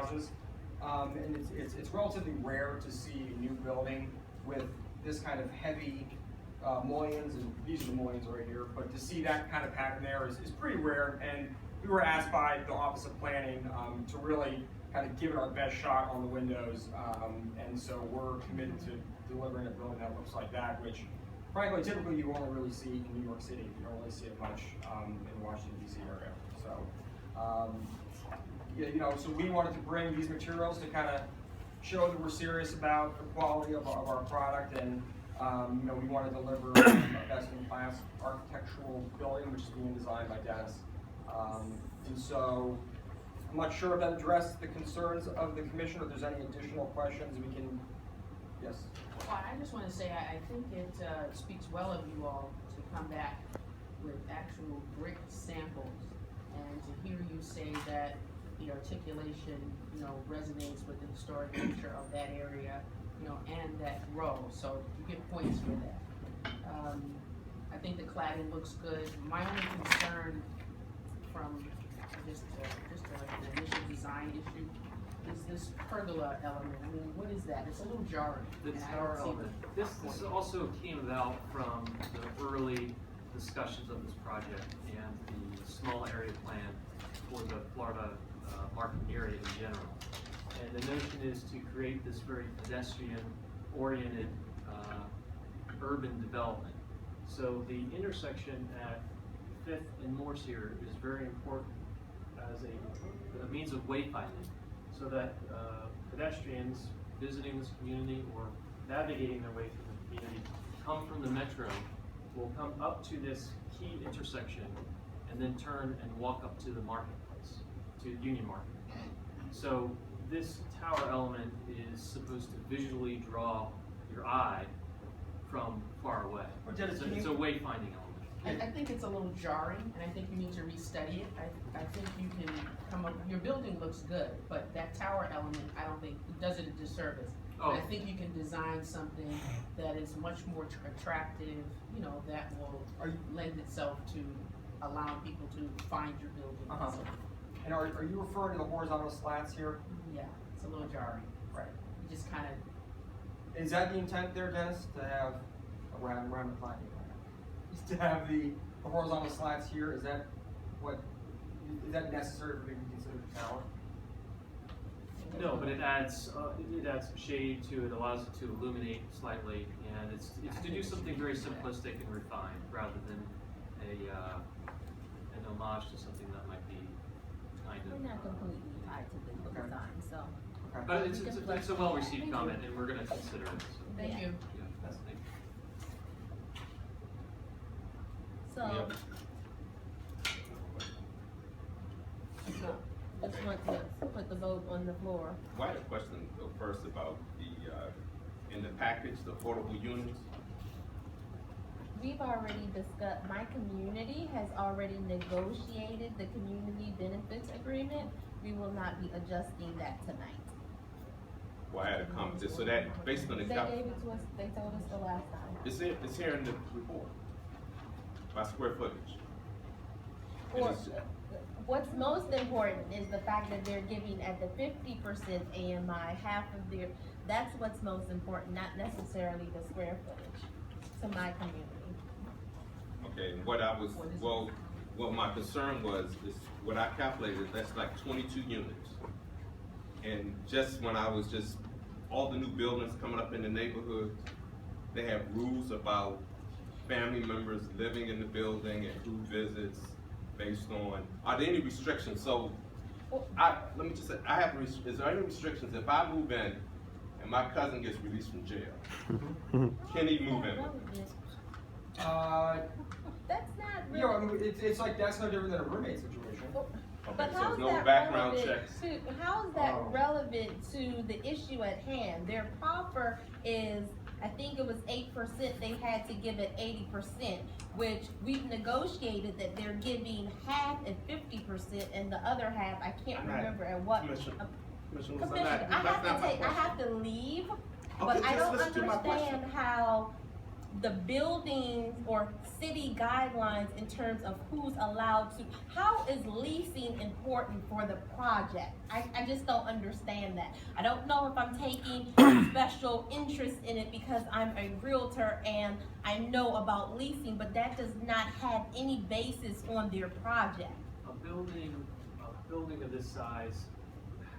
garages. And it's relatively rare to see a new building with this kind of heavy mullions, and these are the mullions right here, but to see that kind of pattern there is pretty rare. And we were asked by the Office of Planning to really kind of give it our best shot on the windows, and so we're committed to delivering a building that looks like that, which frankly typically you only really see in New York City. You don't really see it much in the Washington DC area. So yeah, you know, so we wanted to bring these materials to kind of show that we're serious about the quality of our product, and you know, we want to deliver a best-in-class architectural building, which is being designed by Dennis. And so I'm not sure if that addressed the concerns of the commission, or if there's any additional questions we can. Yes. Well, I just want to say I think it speaks well of you all to come back with actual brick samples, and to hear you say that the articulation, you know, resonates with the historic nature of that area, you know, and that row. So you get points for that. I think the cladding looks good. My only concern from just like an initial design issue is this pergola element. I mean, what is that? It's a little jarring. The tower element. This also came about from the early discussions of this project and the small area plan for the Florida market area in general. And the notion is to create this very pedestrian-oriented urban development. So the intersection at 5th and Morse here is very important as a means of wayfinding, so that pedestrians visiting this community or navigating their way through the community come from the metro, will come up to this key intersection and then turn and walk up to the marketplace, to Union Market. So this tower element is supposed to visually draw your eye from far away. So it's a wayfinding element. I think it's a little jarring, and I think you need to restudy it. I think you can come up, your building looks good, but that tower element, I don't think, does it a disservice. Oh. And I think you can design something that is much more attractive, you know, that will lend itself to allowing people to find your building. And are you referring to the horizontal slats here? Yeah, it's a little jarring. Right. You just kind of. Is that the intent there, Dennis, to have around the plan? To have the horizontal slats here? Is that necessary for me to consider the tower? No, but it adds shade to it, allows it to illuminate slightly, and it's to do something very simplistic and refined rather than an homage to something that might be kind of. We're not completely tied to the design, so. Okay. But it's a well-received comment, and we're going to consider it. So. Thank you. Yeah, that's the thing. So. I just want to put the vote on the floor. Well, I had a question though, first about the in the package, the affordable units. We've already discussed, my community has already negotiated the community benefits agreement. We will not be adjusting that tonight. Well, I had a comment, so that based on the They gave it to us, they told us the last time. it's here in the report by square footage. And Or, it's- what's most important is the fact that they're giving at the 50% AMI, half of their, that's what's most important, not necessarily the square footage to my community. Okay, what I was, well, what my concern was, is what I calculated, that's like 22 units. And just when I was all the new buildings coming up in the neighborhood, they have rules about family members living in the building and who visits based on, are there any restrictions? So, let me just say, is there any restrictions if I move in and my cousin gets released from jail? Can he move in? That's not You know, I really. mean, it's like that's no different than a roommate situation. But Okay, so how is no that background relevant checks. to, how is that Oh. relevant to the issue at hand? Their proffer is, I think it was 8%, they had to give it 80%, which we've negotiated that they're giving half at 50% and the other half, I can't remember at what. Commissioner, Commissioner, I have to leave, but Okay, I just don't listen to my question. understand how the buildings or city guidelines in terms of who's allowed to, how is leasing important for the project? I just don't understand that. I don't know if I'm taking special interest in it because I'm a realtor and I know about leasing, but that does not have any basis on their project. A building of this size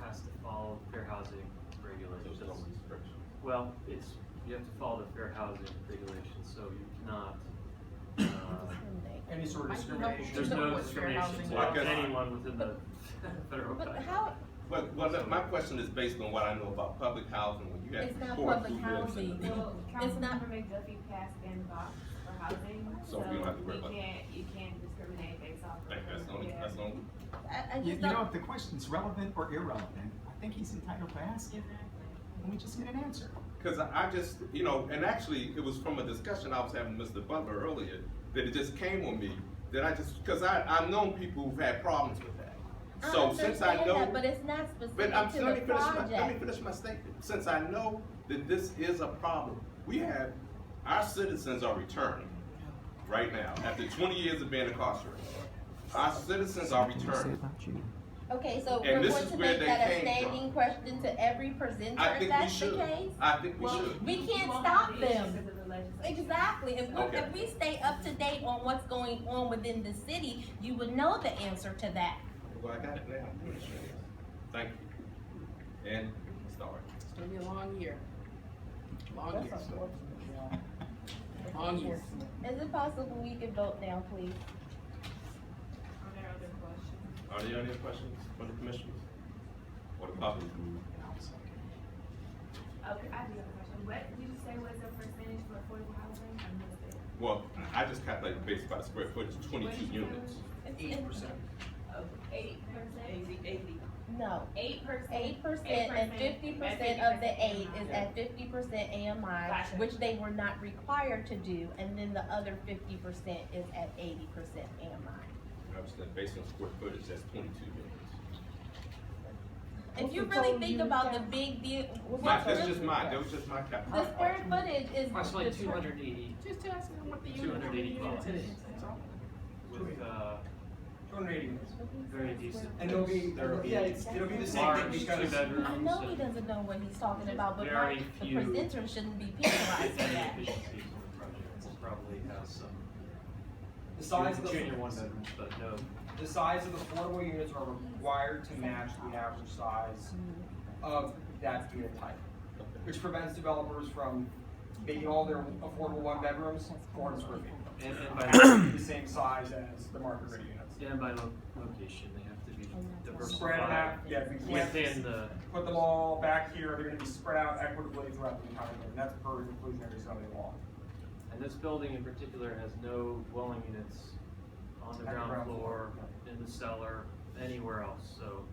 has to follow fair housing regulations. There's no restriction. Well, you have to follow the fair housing regulations, so you cannot, Any sort of Might be helpful discrimination. there's to know no what fair discrimination housing to Well, I guess- anyone within the federal But guidelines. how, Well, my question is based on what I know about public housing, when you have It's not poor public who lives housing. in the- Well, It's not- Councilmember McDuffie passed in box for housing, So we don't have to worry about it. you can't discriminate based off of. That's the only, Yeah. that's the only. I You just know, don't, if the question's relevant or irrelevant, I think he's entitled to ask it, and we just get an answer. Because I just, and actually, it was from a discussion I was having with Mr. Butler earlier, that it just came on me, that because I've known people who've had problems with that. So since I understand know. that, but it's not But specific I'm, to let the me finish project. my statement. Since I know that this is a problem, our citizens are returning right now, after 20 years of being incarcerated. Our citizens are returning. Okay, so And we're this going is to where make they that a came standing from. question to every presenter I if think we that's the should. case? I think we Well, should. We can't won't stop have the issue them. because of the legislature. Exactly. Okay. If we stay up to date on what's going on within the city, you would know the answer to that. Well, I got it now. Thank you. And start. It's gonna be a long year. Long That's year. unfortunate. Long year. Is it possible we can vote now, please? Are there other questions? Are there any questions from the commissioners? Or the public? Okay, I do have a question. What did you say was the percentage for affordable housing? I missed it. Well, I just calculated based by the square footage, 22 units. 8%. 8%? No. 8%? 8% and 50% of the aid is at 50% AMI, Gotcha. which they were not required to do, and then the other 50% is at 80% AMI. I was saying based on square footage, that's 22 units. If you really think about the big deal, That's just mine, that was just my the calculation. square footage is. Approximately the 280, Just asking what the 280 unit is. That's with, 280 units. very decent. And it'll be, There'll be it'll be the same large thing because. two-bedrooms. I know he doesn't know what he's talking about, but Very the few. presenter shouldn't be penalized for that. Efficiencies on the project. We'll probably have some The size of the. junior one bedrooms, but no. The size of the affordable units are required to match the average size of that unit type, which prevents developers from making all their affordable one bedrooms 400 square feet. And by, The same size as the market rate units. and by location, they have to be Spread them out, diversified yeah, we can't within the, put them all back here, they're gonna be spread out equitably throughout the entire thing, that's per inclusionary zoning law. and this building in particular has no dwelling units on the At the ground ground floor, floor. in the cellar, anywhere else, so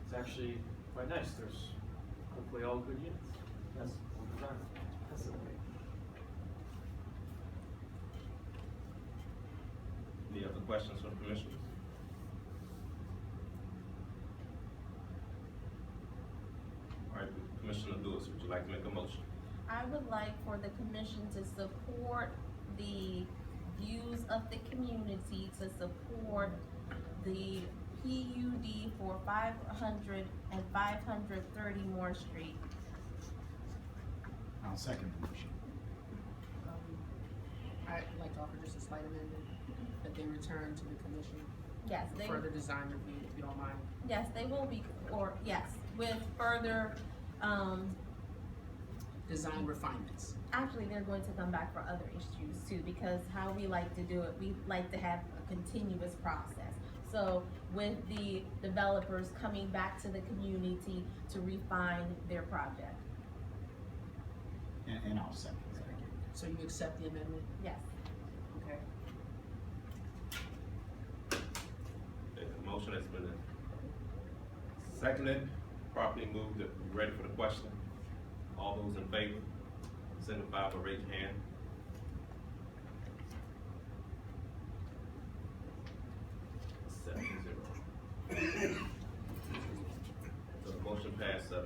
it's actually quite nice. There's hopefully all good units. That's well designed. That's the way. Any other questions from commissioners? All right, Commissioner Lewis, would you like to make a motion? I would like for the commission to support the views of the community, to support the PUD for 500 and 530 Moore Street. I'll second the motion. I'd like to offer just a slight amendment, that they return to the commission Yes, for they, further design review, if you don't mind. yes, they will be, or, yes, with further, Design refinements. actually, they're going to come back for other issues too, because how we like to do it, we like to have a continuous process. So with the developers coming back to the community to refine their project, And I'll second that. So you accept the amendment? yes. Okay. Okay, the motion has been seconded, properly moved, if you're ready for the question. All those in favor, signify by raising your hand. Seven to zero. So the motion passed 7-0.